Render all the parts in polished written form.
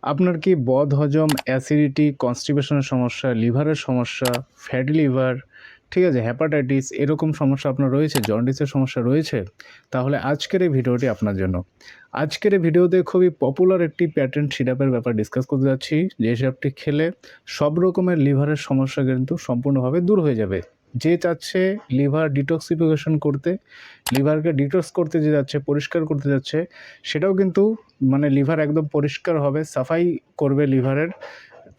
আপনার কি বদহজম, অ্যাসিডিটি, কনস্টিপেশনের সমস্যা, লিভারের সমস্যা, ফ্যাটি লিভার, ঠিক আছে, হেপাটাইটিস এরকম সমস্যা আপনার রয়েছে, জন্ডিসের সমস্যা রয়েছে? তাহলে আজকের এই ভিডিওটি আপনার জন্য। আজকের এই ভিডিওতে খুবই পপুলার একটি প্যাটেন্ট সিরাপের ব্যাপার ডিসকাস করতে যাচ্ছি, যে সিরাপটি খেলে সব রকমের লিভারের সমস্যা কিন্তু সম্পূর্ণভাবে দূর হয়ে যাবে। যে চাচ্ছে লিভার ডিটক্সিফিকেশন করতে, লিভারকে ডিটক্স করতে যে যাচ্ছে, পরিষ্কার করতে যাচ্ছে, সেটাও কিন্তু মানে লিভার একদম পরিষ্কার হবে, সাফাই করবে লিভারের।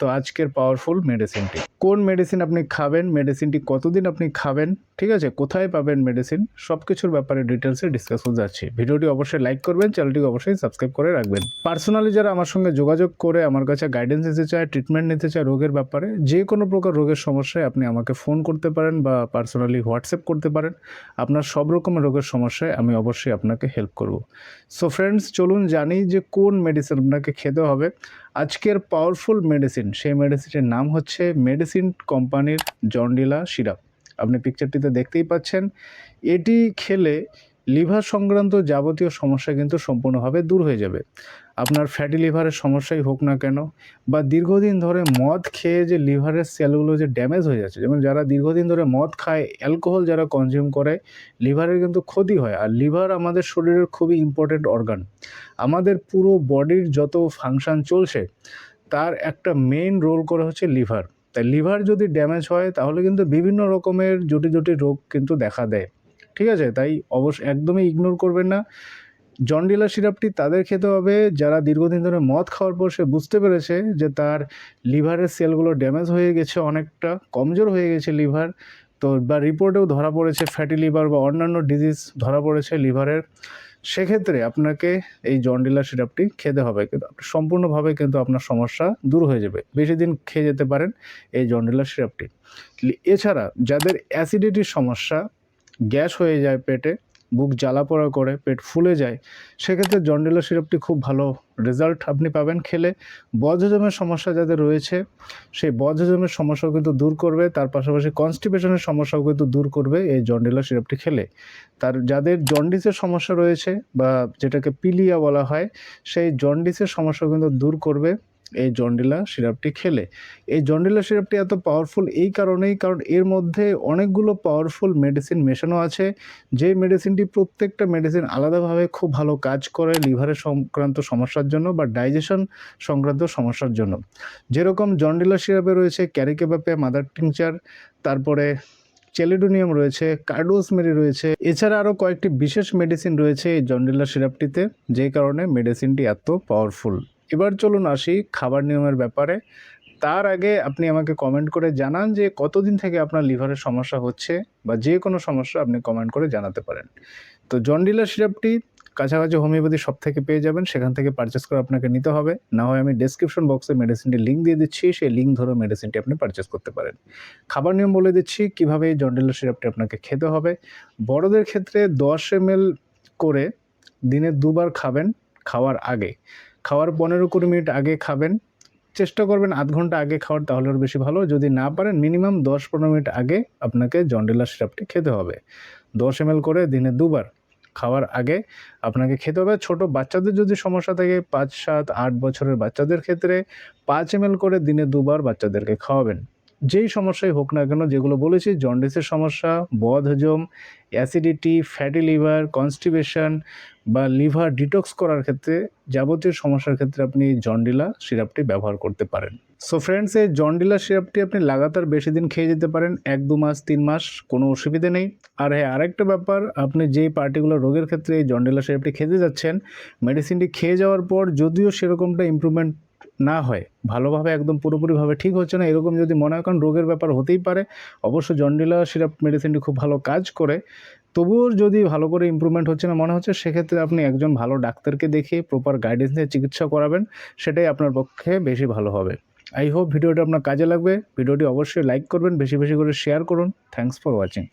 তো আজকের পাওয়ারফুল মেডিসিনটি, কোন মেডিসিন আপনি খাবেন, মেডিসিনটি কতদিন আপনি খাবেন, ঠিক আছে, কোথায় পাবেন মেডিসিন, সব কিছুর ব্যাপারে ডিটেলসে ডিসকাস করতে যাচ্ছি। ভিডিওটি অবশ্যই লাইক করবেন, চ্যানেলটিকে অবশ্যই সাবস্ক্রাইব করে রাখবেন। পার্সোনালি যারা আমার সঙ্গে যোগাযোগ করে আমার কাছে গাইডেন্স নিতে চায়, ট্রিটমেন্ট নিতে চায় রোগের ব্যাপারে, যে কোনো প্রকার রোগের সমস্যায় আপনি আমাকে ফোন করতে পারেন বা পার্সোনালি হোয়াটসঅ্যাপ করতে পারেন। আপনার সব রকমের রোগের সমস্যায় আমি অবশ্যই আপনাকে হেল্প করব। সো ফ্রেন্ডস, চলুন জানি যে কোন মেডিসিন আপনাকে খেতে হবে। আজকের পাওয়ারফুল মেডিসিন, সেই মেডিসিনের নাম হচ্ছে মেডিসিন কোম্পানির জন্ডিলা সিরাপ। আপনি পিকচারটিতে দেখতেই পাচ্ছেন। এটি খেলে লিভার সংক্রান্ত যাবতীয় সমস্যা কিন্তু সম্পূর্ণভাবে দূর হয়ে যাবে। আপনার ফ্যাটি লিভারের সমস্যাই হোক না কেন, বা দীর্ঘদিন ধরে মদ খেয়ে যে লিভারের সেলগুলো যে ড্যামেজ হয়ে যাচ্ছে, যেমন যারা দীর্ঘদিন ধরে মদ খায়, অ্যালকোহল যারা কনজিউম করে, লিভারের কিন্তু ক্ষতি হয়। আর লিভার আমাদের শরীরের খুবই ইম্পর্টেন্ট অর্গান। আমাদের পুরো বডির যত ফাংশন চলছে তার একটা মেইন রোল করে হচ্ছে লিভার। তাই লিভার যদি ড্যামেজ হয় তাহলে কিন্তু বিভিন্ন রকমের জটিল জটিল রোগ কিন্তু দেখা দেয়, ঠিক আছে? তাই একদমই ইগনোর করবেন না। জন্ডিলা সিরাপটি তাদের খেতে হবে যারা দীর্ঘদিন ধরে মদ খাওয়ার পর সে বুঝতে পেরেছে যে তার লিভারের সেলগুলো ড্যামেজ হয়ে গেছে, অনেকটা কমজোর হয়ে গেছে লিভার। তো বা রিপোর্টেও ধরা পড়েছে ফ্যাটি লিভার বা অন্যান্য ডিজিজ ধরা পড়েছে লিভারের। সেক্ষেত্রে আপনাকে এই জন্ডিলা সিরাপটি খেতে হবে, কিন্তু সম্পূর্ণভাবে কিন্তু আপনার সমস্যা দূর হয়ে যাবে। বেশি দিন খেয়ে যেতে পারেন এই জন্ডিলা সিরাপটি। এছাড়া যাদের অ্যাসিডিটির সমস্যা, গ্যাস হয়ে যায় পেটে, বুক জ্বালাপোড়া করে, পেট ফুলে যায়, সেক্ষেত্রে জন্ডিলা সিরাপটি খুব ভালো রেজাল্ট আপনি পাবেন খেলে। বদহজমের সমস্যা যাদের রয়েছে, সেই বদহজমের সমস্যাও কিন্তু দূর করবে, তার পাশাপাশি কনস্টিপেশনের সমস্যাও কিন্তু দূর করবে এই জন্ডিলা সিরাপটি খেলে। তার যাদের জন্ডিসের সমস্যা রয়েছে বা যেটাকে পিলিয়া বলা হয়, সেই জন্ডিসের সমস্যাও কিন্তু দূর করবে এই জন্ডিলা সিরাপটি খেলে। এই জন্ডিলা সিরাপটি এত পাওয়ারফুল এই কারণেই, কারণ এর মধ্যে অনেকগুলো পাওয়ারফুল মেডিসিন মেশানো আছে। যে মেডিসিনটি, প্রত্যেকটা মেডিসিন আলাদাভাবে খুব ভালো কাজ করে লিভারের সংক্রান্ত সমস্যার জন্য বা ডাইজেশন সংক্রান্ত সমস্যার জন্য। যেরকম জন্ডিলা সিরাপে রয়েছে ক্যারিকেবাপে, মাদার টিংচার, তারপরে চেলিডোনিয়াম রয়েছে, কার্ডোজমেরি রয়েছে। এছাড়া আরও কয়েকটি বিশেষ মেডিসিন রয়েছে এই জন্ডিলা সিরাপটিতে, যেই কারণে মেডিসিনটি এত পাওয়ারফুল। এবার চলুন আসি খাবার নিয়মের ব্যাপারে। তার আগে আপনি আমাকে কমেন্ট করে জানান যে কতদিন থেকে আপনার লিভারের সমস্যা হচ্ছে, বা যে কোনো সমস্যা আপনি কমেন্ট করে জানাতে পারেন। তো জন্ডিলা সিরাপটি কাছাকাছি হোমিওপ্যাথি শপ থেকে পেয়ে যাবেন, সেখান থেকে পারচেস করে আপনাকে নিতে হবে। না হয় আমি ডেসক্রিপশন বক্সে মেডিসিনটির লিঙ্ক দিয়ে দিচ্ছি, সেই লিঙ্ক ধরে মেডিসিনটি আপনি পারচেস করতে পারেন। খাবার নিয়ম বলে দিচ্ছি কীভাবে এই জন্ডিলা সিরাপটি আপনাকে খেতে হবে। বড়দের ক্ষেত্রে 10 ml করে দিনে 2 বার খাবেন। খাওয়ার আগে, খাওয়ার 15-20 মিনিট আগে খাবেন। চেষ্টা করবেন আধ ঘন্টা আগে খাওয়ার, তাহলে আরও বেশি ভালো। যদি না পারেন মিনিমাম 10-15 মিনিট আগে আপনাকে জন্ডিলা সিরাপটি খেতে হবে। 10 ml করে দিনে 2 বার খাওয়ার আগে আপনাকে খেতে হবে। ছোট বাচ্চাদের যদি সমস্যা থাকে, 5, 7, 8 বছরের বাচ্চাদের ক্ষেত্রে 5 ml করে দিনে 2 বার বাচ্চাদেরকে খাওয়াবেন। যেই সমস্যাই হোক না কেন, যেগুলো বলেছি, জন্ডিসের সমস্যা, বদহজম, অ্যাসিডিটি, ফ্যাটি লিভার, কনস্টিপেশন বা লিভার ডিটক্স করার ক্ষেত্রে, যাবতীয় সমস্যার ক্ষেত্রে আপনি জন্ডিলা সিরাপটি ব্যবহার করতে পারেন। সো ফ্রেন্ডস, এই জন্ডিলা সিরাপটি আপনি লাগাতার বেশি দিন খেয়ে যেতে পারেন, 1-2 মাস, 3 মাস, কোনো অসুবিধে নেই। আর হ্যাঁ, আরেকটা ব্যাপার, আপনি যেই পার্টিকুলার রোগের ক্ষেত্রে এই জন্ডিলা সিরাপটি খেতে যাচ্ছেন, মেডিসিনটি খেয়ে যাওয়ার পর যদিও সেরকমটা ইমপ্রুভমেন্ট না হয়, ভালোভাবে একদম পুরোপুরিভাবে ঠিক হচ্ছে না, এরকম যদি মনে হয়, কারণ রোগের ব্যাপার হতেই পারে। অবশ্য জন্ডিলা সিরাপ মেডিসিনটি খুব ভালো কাজ করে। তবুও যদি ভালো করে ইমপ্রুভমেন্ট হচ্ছে না মনে হচ্ছে, সেক্ষেত্রে আপনি একজন ভালো ডাক্তারকে দেখিয়ে প্রপার গাইডেন্স নিয়ে চিকিৎসা করাবেন, সেটাই আপনার পক্ষে বেশি ভালো হবে। আই হোপ ভিডিওটা আপনার কাজে লাগবে। ভিডিওটি অবশ্যই লাইক করবেন, বেশি বেশি করে শেয়ার করুন। Thanks for watching.